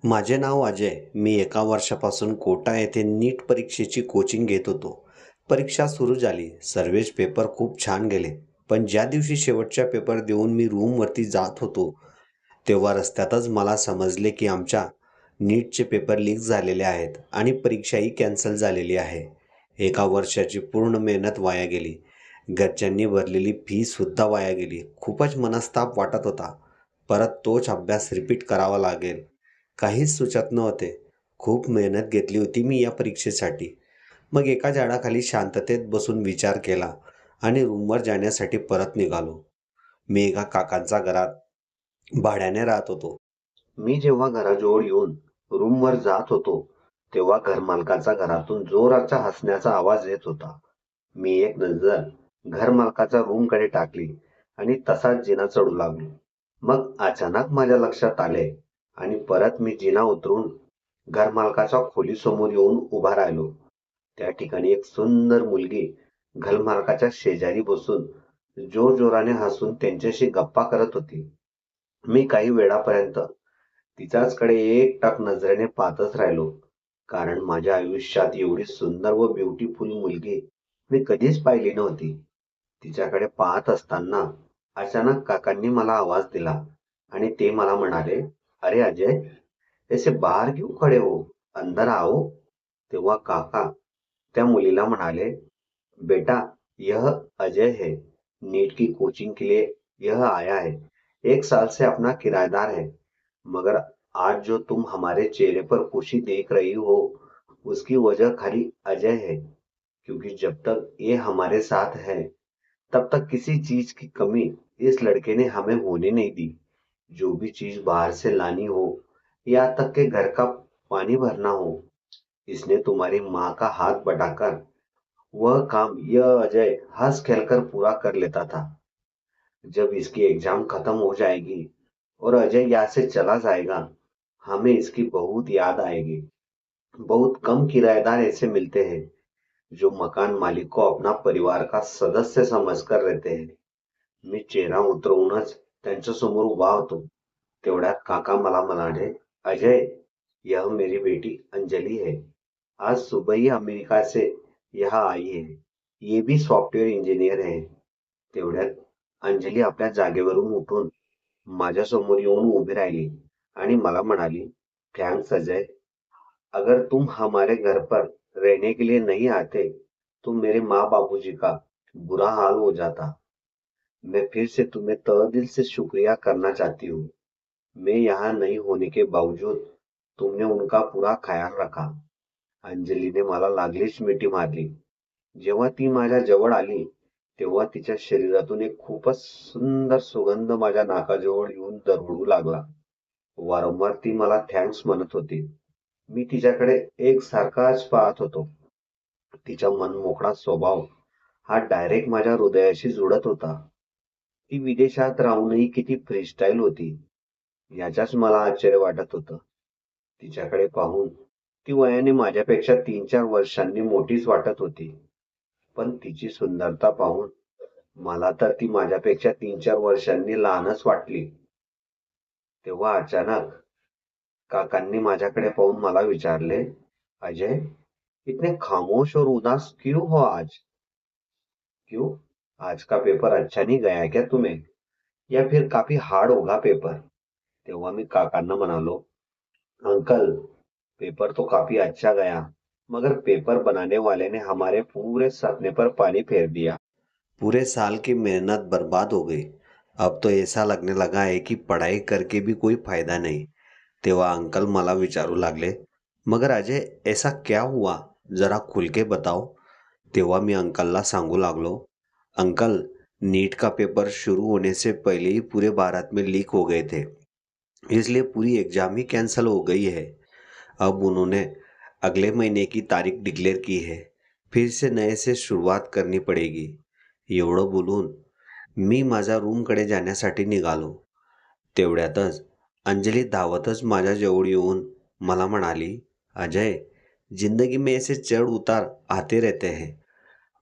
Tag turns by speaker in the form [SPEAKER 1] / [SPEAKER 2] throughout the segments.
[SPEAKER 1] माझे नाव अजय. मी एका वर्षापासून कोटा येथे नीट परीक्षेची कोचिंग घेत होतो. परीक्षा सुरू झाली. सर्वच पेपर खूप छान गेले. पण ज्या दिवशी शेवटचा पेपर देऊन मी रूमवरती जात होतो, तेव्हा रस्त्यातच मला समजले की आमच्या नीटचे पेपर लीक झालेले आहेत आणि परीक्षाही कॅन्सल झालेली आहे. एका वर्षाची पूर्ण मेहनत वाया गेली. घरच्यांनी भरलेली फीसुद्धा वाया गेली. खूपच मनस्ताप वाटत होता. परत तोच अभ्यास रिपीट करावा लागेल. काहीच सुचत नव्हते. खूप मेहनत घेतली होती मी या परीक्षेसाठी. मग एका झाडाखाली शांततेत बसून विचार केला आणि रूमवर जाण्यासाठी परत निघालो. मी एका काकांच्या घरात भाड्याने राहत होतो. मी जेव्हा घराजवळ येऊन रूमवर जात होतो, तेव्हा घरमालकाचा घरातून जोराचा हसण्याचा आवाज येत होता. मी एक नजर घरमालकाच्या रूमकडे टाकली आणि तसाच जिना चढू लागलो. मग अचानक माझ्या लक्षात आले आणि परत मी जिना उतरून घरमालकाच्या खोलीसमोर येऊन उभा राहिलो. त्या ठिकाणी एक सुंदर मुलगी घरमालकाच्या शेजारी बसून जोरजोराने हसून त्यांच्याशी गप्पा करत होती. मी काही वेळापर्यंत तिच्याचकडे एकटाक नजरेने पाहतच राहिलो, कारण माझ्या आयुष्यात एवढी सुंदर व ब्युटिफुल मुलगी मी कधीच पाहिली नव्हती. तिच्याकडे पाहत असताना अचानक काकांनी मला आवाज दिला आणि ते मला म्हणाले, "अरे अजय, ऐसे बाहर क्यों खड़े हो? अंदर आओ." तेव्हा काका त्या मुलीला म्हणाले, "बेटा, यह अजय है. नीट की कोचिंग के लिए यह आया है. 1 साल से अपना किराएदार है. मगर आज जो तुम हमारे चेहरे पर खुशी देख रही हो, उसकी वजह खाली अजय है. क्योंकि जब तक ये हमारे साथ है, तब तक किसी चीज की कमी इस लड़के ने हमें होने नहीं दी. जो भी चीज बाहर से लानी हो, यहाँ तक के घर का पानी भरना हो, इसने तुम्हारी माँ का हाथ बटाकर वह काम यह अजय हंस खेलकर पूरा कर लेता था. जब इसकी एग्जाम खत्म हो जाएगी और अजय यहाँ से चला जाएगा, हमें इसकी बहुत याद आएगी. बहुत कम किराएदार ऐसे मिलते हैं जो मकान मालिक को अपना परिवार का सदस्य समजकर रहते हैं." मी चेहरा उतरवूनच त्यांच्यासमोर उभा होतो. तेवढ्यात काका मला म्हणाले, "अजय, यह मेरी बेटी अंजलि है. आज सुबह ही अमेरिका से यहाँ आई है. ये भी सॉफ्टवेअर इंजिनियर है." तेवढ्यात अंजली आपल्या जागेवरून उठून माझ्यासमोर येऊन उभी राहिली आणि मला म्हणाली, "थँक्स अजय. अगर तुम हमारे घर पर रहने के लिए नहीं आते, तो मेरे माँ बाबूजी का बुरा हाल हो जाता. मैं फिर से तुम्हें तहे दिल से शुक्रिया करना चाहती हूँ. मैं यहाँ नहीं होने के बावजूद तुमने उनका पूरा ख्याल रखा." अंजलीने मला लागलीच मिठी मारली. जेव्हा ती माझ्या जवळ आली, तेव्हा तिच्या शरीरातून एक खूपच सुंदर सुगंध माझ्या नाकाजवळ येऊन दरवळू लागला. वारंवार ती मला थँक्स म्हणत होती. मी तिच्याकडे एकसारखाच पाहत होतो. तिचा मनमोकळा स्वभाव हा डायरेक्ट माझ्या हृदयाशी जुळत होता. ती विदेशात राहूनही किती फ्रीस्टाईल होती, याच्याच मला आश्चर्य वाटत होतं. तिच्याकडे पाहून ती वयाने माझ्यापेक्षा 3-4 वर्षांनी मोठीच वाटत होती. पण तिची सुंदरता पाहून मला तर ती माझ्यापेक्षा 3-4 वर्षांनी लहानच वाटली. तेव्हा अचानक काकांनी माझ्याकडे पाहून मला विचारले, "अजय, इतने खामोश और उदास क्यों हो आज? क्यों? आज का पेपर अच्छा नहीं गया क्या तुम्हें? या फिर काफी हार्ड होगा पेपर?" तेव्हा मी काकांना म्हणालो, "अंकल, पेपर तो काफी अच्छा गया, मगर पेपर बनाने वाले ने हमारे पूरे सपने पर पानी फेर दिया. पूरे साल की मेहनत बर्बाद हो गई. अब तो ऐसा लगने लगा है कि पढ़ाई करके भी कोई फायदा नहीं." तेव्हा अंकल मला विचारू लागले, "मगर अजय, ऐसा क्या हुआ? जरा खुल के बताओ." तेव्हा मी अंकलला सांगू लागलो, "अंकल, नीट का पेपर शुरू होने से पहले ही पूरे भारत में लीक हो गए थे, इसलिए पूरी एग्जाम ही कैंसिल हो गई है. अब उन्होंने अगले महीने की तारीख डिक्लेअर की है. फिर से नए से सुरुवात करनी पडेगी." एवढं बोलून मी माझ्या रूमकडे जाण्यासाठी निघालो. तेवढ्यातच अंजली धावतच माझ्या जवळ येऊन मला म्हणाली, "अजय, जिंदगी में ऐसे चढ़ उतार आते रहते हैं,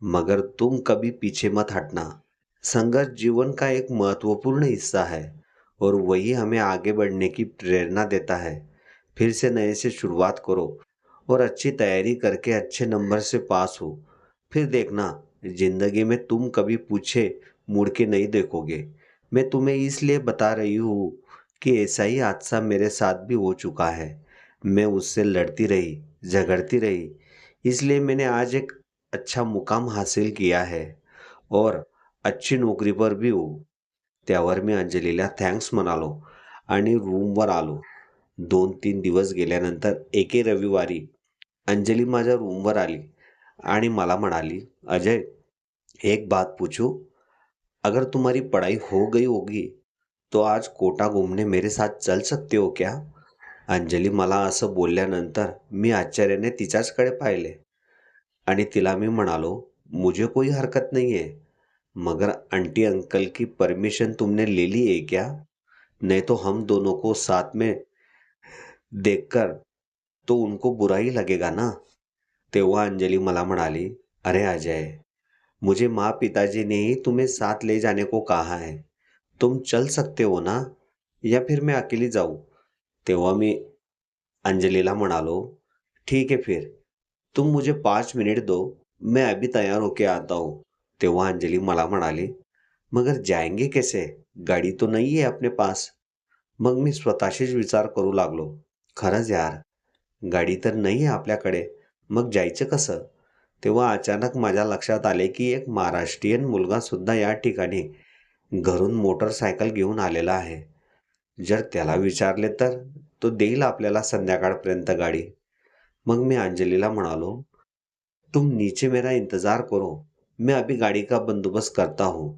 [SPEAKER 1] मगर तुम कभी पीछे मत हटना. संघर्ष जीवन का एक महत्वपूर्ण हिस्सा है और वही हमें आगे बढ़ने की प्रेरणा देता है. फिर से नए से शुरुआत करो और अच्छी तैयारी करके अच्छे नंबर से पास हो। फिर देखना, जिंदगी में तुम कभी पीछे मुड़ के नहीं देखोगे। मैं तुम्हें इसलिए बता रही हूँ कि ऐसा ही हादसा मेरे साथ भी हो चुका है। मैं उससे लड़ती रही, झगड़ती रही, इसलिए मैंने आज एक अच्छा मुकाम हासिल किया है और अच्छी नोकरी पर भी हूँ. त्यावर मी अंजलीला थँक्स म्हणालो आणि रूमवर आलो. 2-3 दिवस गेल्यानंतर एके रविवारी अंजली माझ्या रूमवर आली आणि मला म्हणाली, "अजय, एक बात पूछूं? अगर तुम्हारी पढ़ाई हो गई होगी तो आज कोटा घूमने मेरे साथ चल सकते हो क्या?" अंजली मला असं बोलल्यानंतर मी आश्चर्याने तिच्याचकडे पाहिले आणि तिला मी म्हणालो, "मुझे कोई हरकत नहीं है, मगर आंटी अंकल की परमिशन तुमने ले ली है क्या? नहीं तो हम दोनों को साथ में देखकर तो उनको बुरा ही लगेगा ना." तेव्हा अंजली मला म्हणाली, "अरे अजय, मुझे माँ पिताजी ने ही तुम्हें साथ ले जाने को कहा है. तुम चल सकते हो ना, या फिर मैं अकेली जाऊं?" तेव्हा मी अंजलीला म्हणालो, "ठीक है फिर, तुम मुझे 5 मिनट दो, मैं अभी तैयार होके आता हूँ." तेव्हा अंजली मला म्हणाली, "मगर जाएंगे कैसे? गाडी तो नाही आहे अपने पास." मग मी स्वतःशीच विचार करू लागलो, खरंच यार, गाडी तर नाही आहे आपल्याकडे, मग जायचं कसं? तेव्हा अचानक माझ्या लक्षात आले की एक महाराष्ट्रीयन मुलगा सुद्धा या ठिकाणी घरून मोटरसायकल घेऊन आलेला आहे. जर त्याला विचारले तर तो देईल आपल्याला संध्याकाळपर्यंत गाडी. मग मी अंजलीला म्हणालो, "तुम नीचे मेरा इंतजार करो, मैं अभी गाड़ी का बंदोबस्त करता हूँ."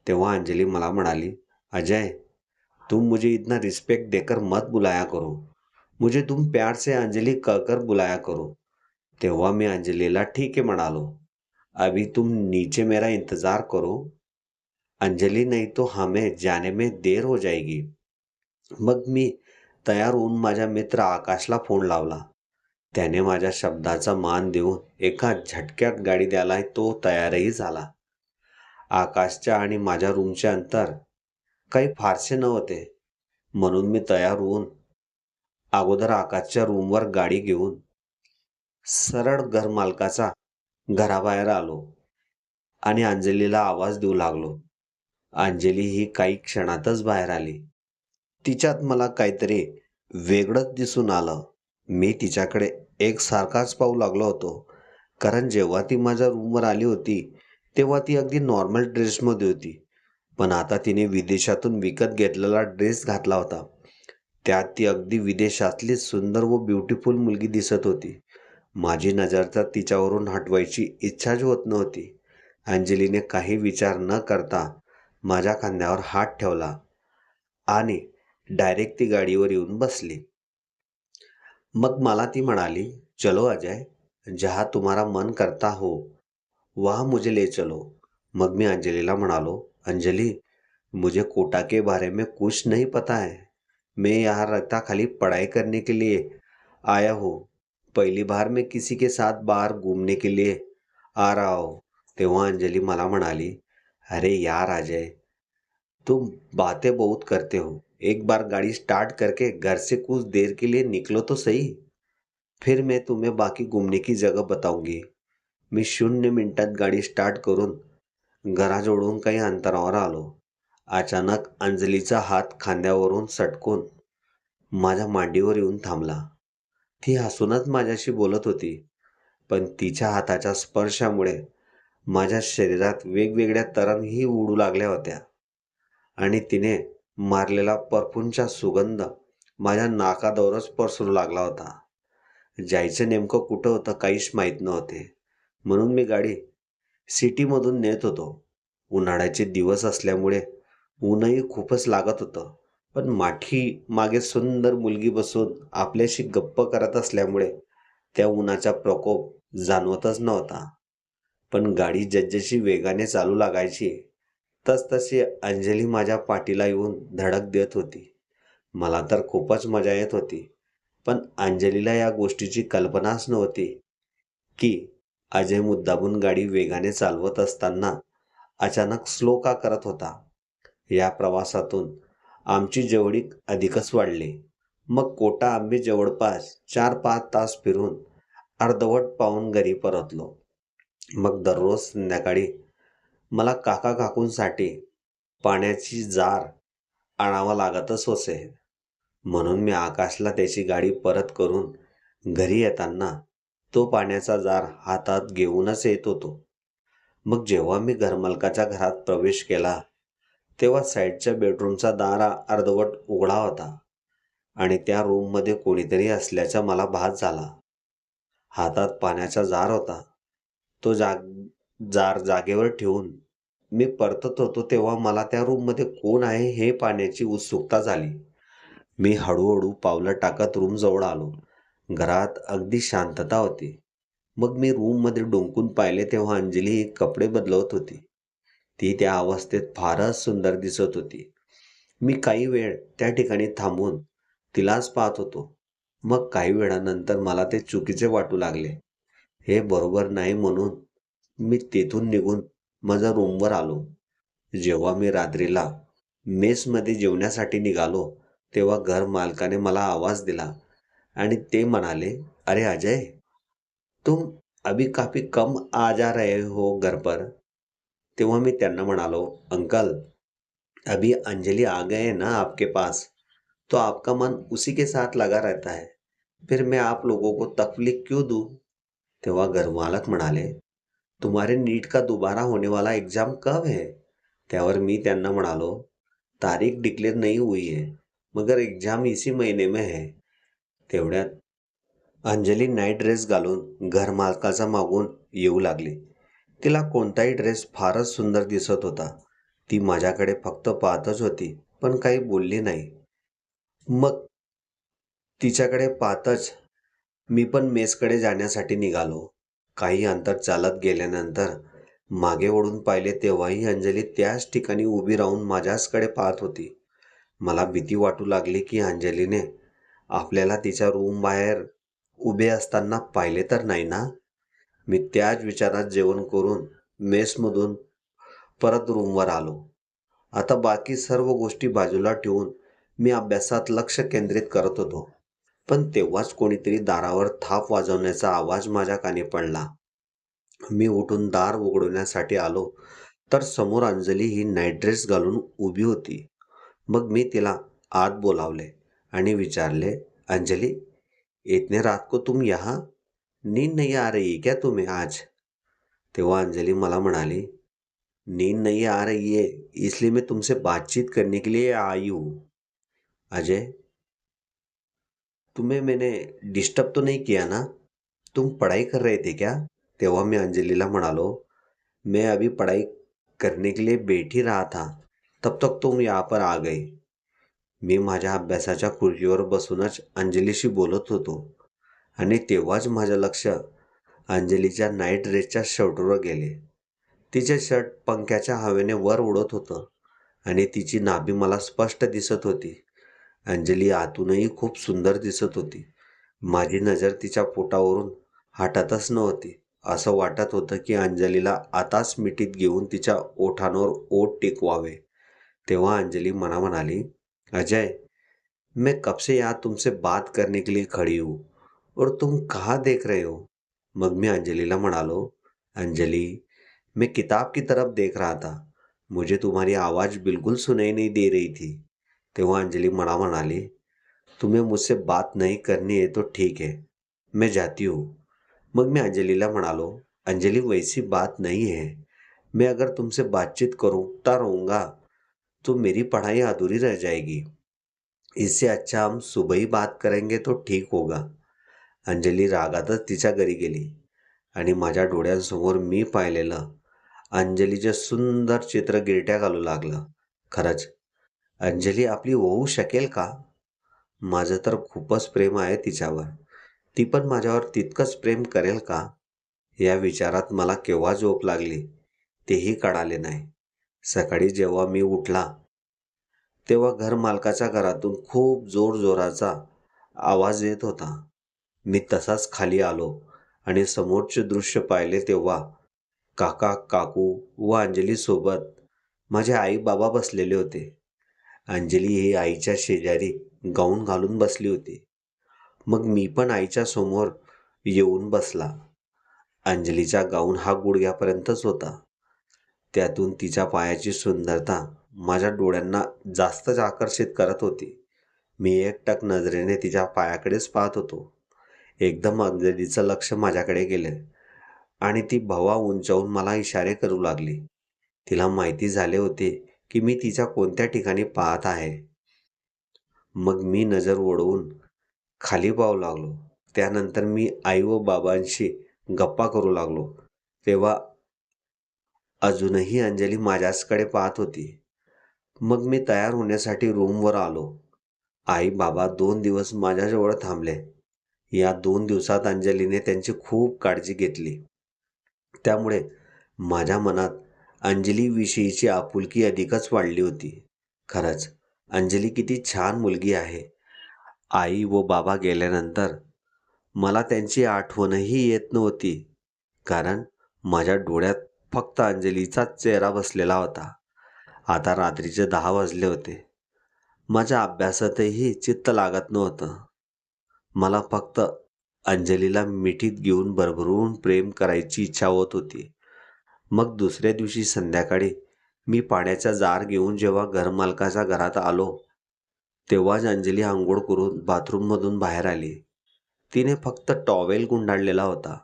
[SPEAKER 1] तेव्हा अंजली मला म्हणाली, "अजय, तुम मुझे इतना रिस्पेक्ट देकर मत बुलाया करो. मुझे तुम प्यार से अंजलि कहकर बुलाया करो." तेव्हा मी अंजलीला ठीक है म्हणालो, "अभी तुम नीचे मेरा इंतजार करो अंजली, नहीं तो हमें जाने में देर हो जाएगी." मग मी तयार होऊन माझ्या मित्र आकाशला फोन लावला. त्याने माझ्या शब्दाचा मान देऊन एका झटक्यात गाडी द्यायला तो तयारही झाला. आकाशच्या आणि माझ्या रूमचे अंतर काही फारसे नव्हते, म्हणून मी तयार होऊन अगोदर आकाशच्या रूमवर गाडी घेऊन सरळ घरमालकाचा घराबाहेर आलो आणि अंजलीला आवाज देऊ लागलो. अंजली ही काही क्षणातच बाहेर आली. तिच्यात मला काहीतरी वेगळंच दिसून आलं. मी तिच्याकडे एकसारखाच पाहू लागलो होतो, कारण जेव्हा ती माझ्या रूमवर आली होती तेव्हा ती अगदी नॉर्मल ड्रेसमध्ये होती. पण आता तिने विदेशातून विकत घेतलेला ड्रेस घातला होता. त्यात ती अगदी विदेशातली सुंदर व ब्युटिफुल मुलगी दिसत होती. माझी नजर तर तिच्यावरून हटवायची इच्छाच होत नव्हती. अंजलीने काही विचार न करता माझ्या खांद्यावर हात ठेवला आणि डायरेक्ट ती गाडीवर येऊन बसली. मग मला ती म्हणाली, "चलो अजय, जहाँ तुम्हारा मन करता हो वहाँ मुझे ले चलो." मग मी अंजलीला म्हणालो, "अंजली, मुझे कोटा के बारे में कुछ नहीं पता है. मैं यहाँ रहता खाली पढ़ाई करने के लिए आया हूँ. पहली बार मैं किसी के साथ बाहर घूमने के लिए आ रहा हूँ." तेव्हा अंजली मला म्हणाली, "अरे यार अजय, तुम बातें बहुत करते हो. एक बार गाड़ी स्टार्ट करके घर से कुछ देर के लिए निकलो तो सही. फिर मैं तुम्हें बाकी घूमने की जगह बताऊंगी." मी 0 मिनिटात गाडी स्टार्ट करून घराजवळून काही अंतरावर आलो. अचानक अंजलीचा हात खांद्यावरून सटकून माझ्या मांडीवर येऊन थांबला. ती हसूनच माझ्याशी बोलत होती, पण तिच्या हाताच्या स्पर्शामुळे माझ्या शरीरात वेगवेगळ्या तरंगही उडू लागल्या होत्या आणि तिने मारलेला परफ्यूमचा सुगंध माझ्या नाकाजवळच पसरू लागला होता. जायचं नेमकं कुठं होतं काहीच माहीत नव्हते, म्हणून मी गाडी सिटीमधून नेत होतो. उन्हाळ्याचे दिवस असल्यामुळे ऊनही खूपच लागत होतं, पण मागे सुंदर मुलगी बसून आपल्याशी गप्प करत असल्यामुळे त्या उन्हाचा प्रकोप जाणवतच नव्हता. पण गाडी जसजशी वेगाने चालू लागायची तसतशी अंजली माझ्या पाठीला येऊन धडक देत होती. मला तर खूपच मजा येत होती, पण अंजलीला या गोष्टीची कल्पनाच नव्हती की अजय मुद्दामून गाडी वेगाने चालवत असताना अचानक स्लो का करत होता. या प्रवासातून आमची जवळीक अधिकच वाढली. मग कोटा आम्ही जवळपास 4-5 तास फिरून अर्धवट पाहून घरी परतलो. मग दररोज संध्याकाळी मला काका काकूंसाठी पाण्याची जार आणावा लागतच होते. म्हणून मी आकाशला त्याची गाडी परत करून घरी येताना तो पाण्याचा जार हातात घेऊनच येत होतो. मग जेव्हा मी घरमालकाच्या घरात प्रवेश केला तेव्हा साईडच्या बेडरूमचा दार अर्धवट उघडा होता आणि त्या रूममध्ये कोणीतरी असल्याचा मला भास झाला. हातात पाण्याचा जार होता. तो जार जागेवर ठेवून मी परतत होतो तेव्हा मला त्या रूममध्ये कोण आहे हे पाहण्याची उत्सुकता झाली. मी हळूहळू पावलं टाकत रूमजवळ आलो. घरात अगदी शांतता होती. मग मी रूममध्ये डोंकून पाहिले तेव्हा अंजली कपडे बदलवत होती. ती त्या अवस्थेत फारच सुंदर दिसत होती. मी काही वेळ त्या ठिकाणी थांबून तिलाच पाहत होतो. मग काही वेळानंतर मला ते चुकीचे वाटू लागले. हे बरोबर नाही म्हणून मी तेथून निघून माझ्या रूमवर आलो. जेव्हा मी रात्रीला मेसमध्ये जेवण्यासाठी निघालो तेव्हा घर मालकाने मला आवाज दिला आणि ते म्हणाले, "अरे अजय, तुम अभी काफी कम आ जा रहे हो घर पर." तेव्हा मी त्यांना म्हणालो, "अंकल, अभी अंजलि आ गए हैं ना आपके पास, तो आपका मन उसी के साथ लगा रहता है, फिर मैं आप लोगों को तकलीफ क्यों दूं?" तेव्हा घरमालक म्हणाले, "तुम्हारे नीट का दोबारा होने वाला एग्जाम कब है?" त्यावर मी त्यांना म्हणालो, "तारीख डिक्लेअर नहीं हुई है, मगर एग्जाम इसी महीने में है." तेवढ्यात अंजली नाईट ड्रेस घालून घरमालकाचा मागून येऊ लागली. तिला कोणताही ड्रेस फारच सुंदर दिसत होता. ती माझ्याकडे फक्त पाहतच होती, पण काही बोलली नाही. मग तिच्याकडे पाहतच मी पण मेसकडे जाण्यासाठी निघालो. काही अंतर चालत गेल्यानंतर मागे वळून पाहिले तेव्हाही अंजली त्याच ठिकाणी उभी राहून माझ्याचकडे पाहत होती. मला भीती वाटू लागली की अंजलीने आपल्याला तिच्या रूम बाहेर उभे असताना पाहिले तर नाही ना. मी त्याच विचारात जेवण करून मेसमधून परत रूमवर आलो. आता बाकी सर्व गोष्टी बाजूला ठेवून मी अभ्यासात लक्ष केंद्रित करत होतो. पण तेव्हाच कोणीतरी दारावर थाप वाजवण्याचा आवाज माझ्या कानी पडला. मी उठून दार उघडण्यासाठी आलो तर समोर अंजली ही नाईट ड्रेस घालून उभी होती. मग मी तिला आत बोलावले आणि विचारले, "अंजली, इतने रात को तुम यहाँ? नींद नहीं आ रही क्या तुम्हें आज?" तेव्हा अंजली मला म्हणाली, "नींद नहीं आ रही है इसलिए मैं तुमसे बातचीत करने के लिए आई हूँ। अजय, तुम्हें मैंने डिस्टर्ब तो नहीं किया ना? तुम पढ़ाई कर रहे थे क्या?" तेव्हा मी अंजलीला म्हणालो, "मैं अभी पढ़ाई करने के लिए बैठ ही रहा था, तब तक तुम यहाँ पर आ गई." मी माझ्या अभ्यासाच्या खुर्चीवर बसूनच अंजलीशी बोलत होतो आणि तेव्हाच माझं लक्ष अंजलीच्या नाईट ड्रेसच्या शर्टवर गेले. तिचे शर्ट पंख्याच्या हवेने वर उडत होतं आणि तिची नाभी मला स्पष्ट दिसत होती. अंजली आतूनही खूप सुंदर दिसत होती. माझी नजर तिच्या पोटावरून हटतच नव्हती. असं वाटत होतं की अंजलीला आताच मिठीत घेऊन तिच्या ओठांवर ओठ टेकवावे. तेव्हा अंजली मला म्हणाली, "अजय, मैं कब से यहाँ तुमसे बात करने के लिए खड़ी हूँ और तुम कहाँ देख रहे हो?" मग मी अंजलीला म्हणालो, "अंजली, मैं किताब की तरफ देख रहा था. मुझे तुम्हारी आवाज़ बिल्कुल सुनाई नहीं दे रही थी." तेव्हा अंजली मला म्हणाली, "तुम्हें मुझसे बात नहीं करनी है तो ठीक है, मैं जाती हूँ." मग मी अंजलीला म्हणालो, "अंजलि, वैसी बात नहीं है. मैं अगर तुमसे बातचीत करता रहूँगा तो मेरी पढ़ाई अधूरी रह जाएगी. इससे अच्छा हम सुबह ही बात करेंगे तो ठीक होगा." अंजली रागातच तिच्या घरी गेली आणि माझ्या डोळ्यांसमोर मी पाहिलेलं अंजलीचे सुंदर चित्र गिरट्या घालू लागलं. खरंच अंजली आपली होऊ शकेल का? माझं तर खूपच प्रेम आहे तिच्यावर. ती पण माझ्यावर तितकंच प्रेम करेल का? या विचारात मला केव्हा झोप लागली तेही कळाले नाही. सकाळी जेव्हा मी उठला तेव्हा घर मालकाच्या घरातून खूप जोरजोराचा आवाज येत होता. मी तसाच खाली आलो आणि समोरचे दृश्य पाहिले तेव्हा काका काकू व अंजली सोबत माझे आई बाबा बसलेले होते. अंजली ही आईच्या शेजारी गाऊन घालून बसली होती. मग मी पण आईच्या समोर येऊन बसला. अंजलीचा गाऊन हा गुडघ्यापर्यंतच होता. त्यातून तिच्या पायाची सुंदरता माझ्या डोळ्यांना जास्तच आकर्षित करत होती. मी एकटक नजरेने तिच्या पायाकडेच पाहत होतो. एकदम अंजलीचं लक्ष माझ्याकडे गेले आणि ती भवा उंचावून मला इशारे करू लागली. तिला माहिती झाले होते की मी तिच्या कोणत्या ठिकाणी पाहत आहे. मग मी नजर ओढवून खाली पाहू लागलो. त्यानंतर मी आई व बाबांशी गप्पा करू लागलो. तेव्हा अजूनही अंजली माझ्याचकडे पाहत होती. मग मी तयार होण्यासाठी रूमवर आलो. आई बाबा 2 दिवस माझ्याजवळ थांबले. या 2 दिवसात अंजलीने त्यांची खूप काळजी घेतली. त्यामुळे माझ्या मनात अंजलीविषयीची आपुलकी अधिकच वाढली होती. खरंच अंजली किती छान मुलगी आहे. आई व बाबा गेल्यानंतर मला त्यांची आठवणही येत नव्हती, कारण माझ्या डोळ्यात फक्त अंजलीचाच चेहरा बसलेला होता. आता रात्रीचे 10 वाजले होते. माझ्या अभ्यासातही चित्त लागत नव्हतं. मला फक्त अंजलीला मिठीत घेऊन भरभरून प्रेम करायची इच्छा होत होती. मग दुसऱ्या दिवशी संध्याकाळी मी पाण्याचा जार घेऊन जेव्हा घरमालकाच्या घरात आलो, तेव्हाच अंजली अंघोळ करून बाथरूममधून बाहेर आली. तिने फक्त टॉवेल गुंडाळलेला होता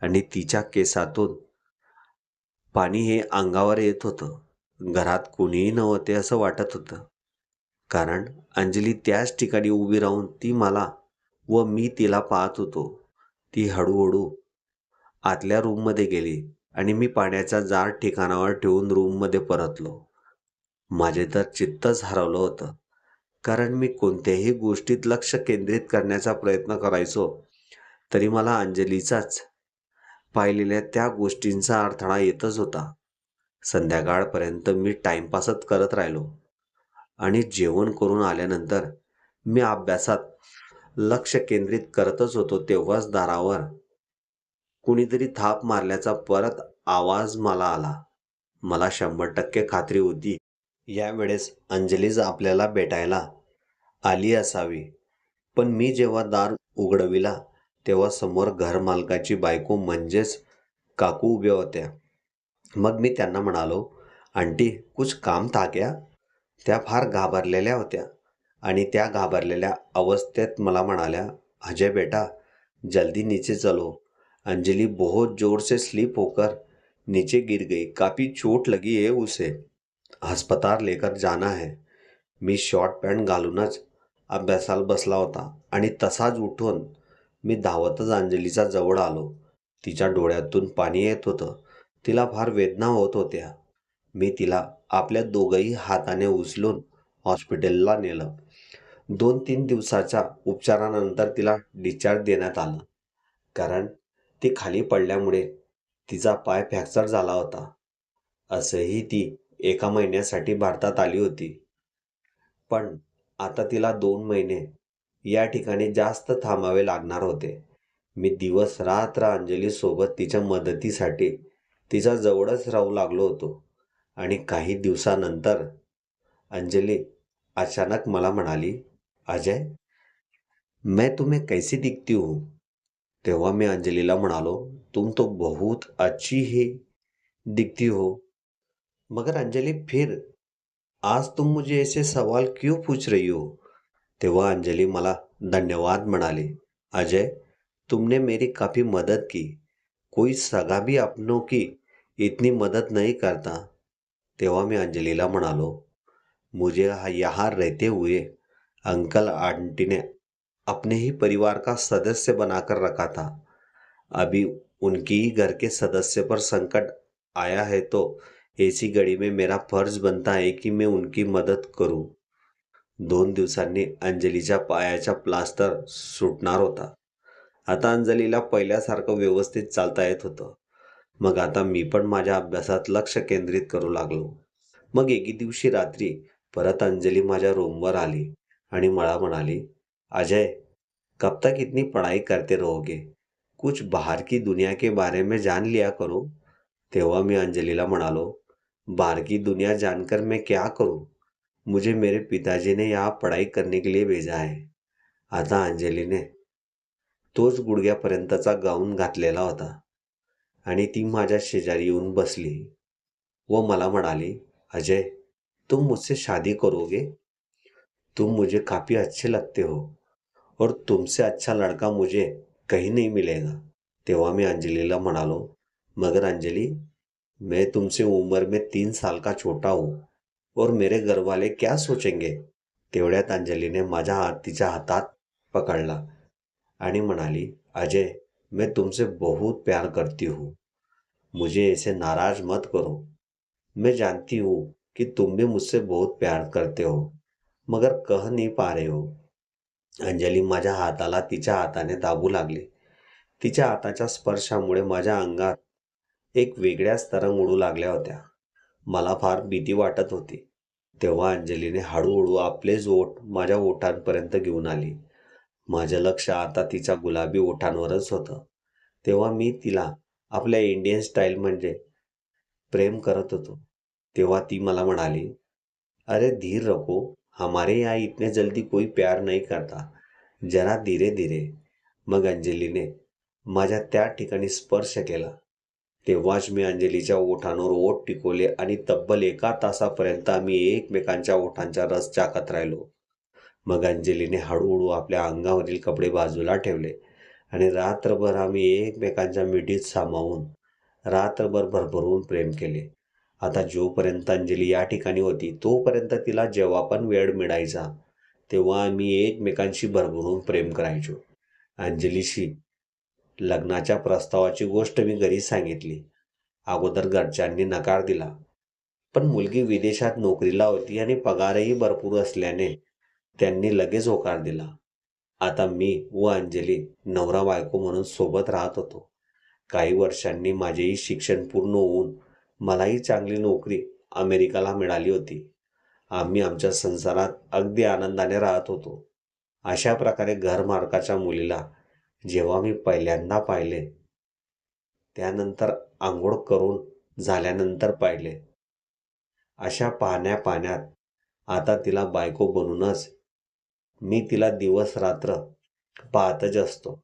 [SPEAKER 1] आणि तिच्या केसातून पाणी हे अंगावर येत होतं. घरात कोणीही नव्हते असं वाटत होतं, कारण अंजली त्याच ठिकाणी उभी राहून ती मला व मी तिला पाहत होतो. ती हळूहळू आतल्या रूममध्ये गेली आणि मी पाण्याचा जार ठिकाणावर ठेवून रूममध्ये परतलो. माझे तर चित्तच हरवलं होतं, कारण मी कोणत्याही गोष्टीत लक्ष केंद्रित करण्याचा प्रयत्न करायचो तरी मला अंजलीचाच पाहिलेल्या त्या गोष्टींचा अडथळा येतच होता. संध्याकाळपर्यंत मी टाइमपासच करत राहिलो आणि जेवण करून आल्यानंतर मी अभ्यासात लक्ष केंद्रित करतच होतो. तेव्हाच दारावर कुणीतरी थाप मारल्याचा परत आवाज मला आला. मला 100% खात्री होती यावेळेस अंजलीच आपल्याला भेटायला आली असावी. पण मी जेव्हा दार उघडविला तेव्हा समोर घरमालकाची बायको म्हणजेच काकू उभ्या होत्या. मग मी त्यांना म्हणालो, आंटी कुछ काम था क्या? त्या फार घाबरलेल्या होत्या आणि त्या घाबरलेल्या अवस्थेत मला म्हणाल्या, अजय बेटा जल्दी नीचे चलो, अंजली बहुत जोर से स्लिप होकर नीचे गिर गई, काफ़ी चोट लगी है उसे, अस्पताल लेकर जाना है. मी शॉर्ट पॅन्ट घालूनच अभ्यासाला बसला होता आणि तसाच उठून मी धावतच अंजलीच्या जवळ आलो. तिच्या डोळ्यातून पाणी येत होतं. तिला फार वेदना होत होत्या. मी तिला आपल्या दोघंही हाताने उचलून हॉस्पिटलला नेलं. 2-3 दिवसाच्या उपचारानंतर तिला डिस्चार्ज देण्यात आलं, कारण ती खाली पडल्यामुळे तिचा पाय फ्रॅक्चर झाला होता. असंही ती 1 महिन्यासाठी भारतात आली होती. पण आता तिला 2 महिने या ठिकाणी जास्त थांबावे लागणार होते. मी दिवस रात्र अंजलीसोबत तिच्या मदतीसाठी तिच्या जवळच राहू लागलो होतो आणि काही दिवसानंतर अंजली अचानक मला म्हणाली, अजय मैं तुम्हें कैसी दिखती हूँ? तेव्हा मी अंजलीला म्हणालो, तुम तो बहुत अच्छी ही दिखती हो. मगर अंजली फिर आज तुम मुझे ऐसे सवाल क्यों पूछ रही हो? तेव्हा अंजली मला धन्यवाद म्हणाली. अजय तुमने मेरी काफ़ी मदद की. कोई सगा भी अपनों की इतनी मदद नहीं करता. तेव्हा मी अंजलीला म्हणालो, मुझे यहाँ रहते हुए अंकल आंटी ने अपने ही परिवार का सदस्य बनाकर रखा था. अभी उनकी ही घर के सदस्य पर संकट आया है, तो ऐसी घड़ी में मेरा फर्ज बनता है की मी उनकी मदत करू. 2 दिवसांनी अंजलीच्या पायाचा प्लास्टर सुटणार होता. आता अंजलीला पहिल्यासारखं व्यवस्थित चालता येत होतं. मग आता मी पण माझ्या अभ्यासात लक्ष केंद्रित करू लागलो. मग एके दिवशी रात्री परत अंजली माझ्या रूमवर आली आणि मला म्हणाली, अजय कब तक इतनी पढ़ाई करते रहोगे? कुछ बाहर की दुनिया के बारे में जान लिया करो. तेव्हा मी अंजलीला म्हणालो, बाहर की दुनिया जानकर मैं क्या करूं? मुझे मेरे पिताजी ने यहाँ पढ़ाई करने के लिए भेजा है. आता अंजलीने तोच गुडघ्यापर्यंतचा गाऊन घातलेला होता आणि ती माझ्या शेजारी येऊन बसली व मला म्हणाली, अजय, तुम मुझसे शादी करोगे? तुम मुझे काफी अच्छे लगते हो और तुमसे अच्छा लड़का मुझे कहीं नहीं मिलेगा. तेव्हा मी अंजलीला म्हणालो, मगर अंजली, मैं तुमसे उम्र में 3 साल का छोटा हूँ और मेरे घर वाले क्या सोचेंगे. तेवढ्यात अंजलीने माझा हात तिच्या हातात पकडला आणि म्हणाली, अजय, मैं तुमसे बहुत प्यार करती हूँ. मुझे ऐसे नाराज मत करो. मैं जानती हूँ कि तुम भी मुझसे बहुत प्यार करते हो, मगर कह नहीं पा रहे हो. अंजली माझ्या हाताला तिच्या हाताने दाबू लागली. तिच्या हाताच्या स्पर्शामुळे माझ्या अंगात एक वेगळ्याच तरंग उडू लागल्या होत्या. मला फार भीती वाटत होती. तेव्हा अंजलीने हळूहळू आपलेच ओठ माझ्या ओठांपर्यंत घेऊन आली. माझं लक्ष आता तिच्या गुलाबी ओठांवरच होतं. तेव्हा मी तिला आपल्या इंडियन स्टाईल म्हणजे प्रेम करत होतो. तेव्हा ती मला म्हणाली, अरे धीर रखो, हमारे यहाँ इतने जल्दी कोई प्यार नहीं करता, जरा धीरे धीरे. मग अंजलीने माझ्या त्या ठिकाणी स्पर्श केला. तेव्हाच मी अंजलीच्या ओठांवर ओठ टिकवले आणि तब्बल 1 तासापर्यंत आम्ही एकमेकांच्या ओठांचा रस चाखत राहिलो. मग अंजलीने हळूहळू आपल्या अंगावरील कपडे बाजूला ठेवले आणि रात्रभर आम्ही एकमेकांच्या मिठीत सामावून रात्रभर भरभरून प्रेम केले. आता जोपर्यंत अंजली या ठिकाणी होती तोपर्यंत तिला जेव्हा पण वेळ मिळायचा तेव्हा आम्ही एकमेकांशी भरभरून प्रेम करायचो. अंजलीशी लग्नाच्या प्रस्तावाची गोष्ट मी घरी सांगितली. अगोदर घरच्यांनी नकार दिला, पण मुलगी विदेशात नोकरीला होती आणि पगारही भरपूर असल्याने त्यांनी लगेच होकार दिला. आता मी व अंजली नवरा बायको म्हणून सोबत राहत होतो. काही वर्षांनी माझेही शिक्षण पूर्ण होऊन मलाही चांगली नोकरी अमेरिकाला मिळाली होती. आम्ही आमच्या संसारात अगदी आनंदाने राहत होतो. अशा प्रकारे घरमालकाच्या मुलीला जेव्हा मी पहिल्यांदा पाहिले, त्यानंतर आंघोळ करून झाल्यानंतर पाहिले, अशा पाहण्यात आता तिला बायको बनूनच मी तिला दिवस रात्र पाहतच असतो.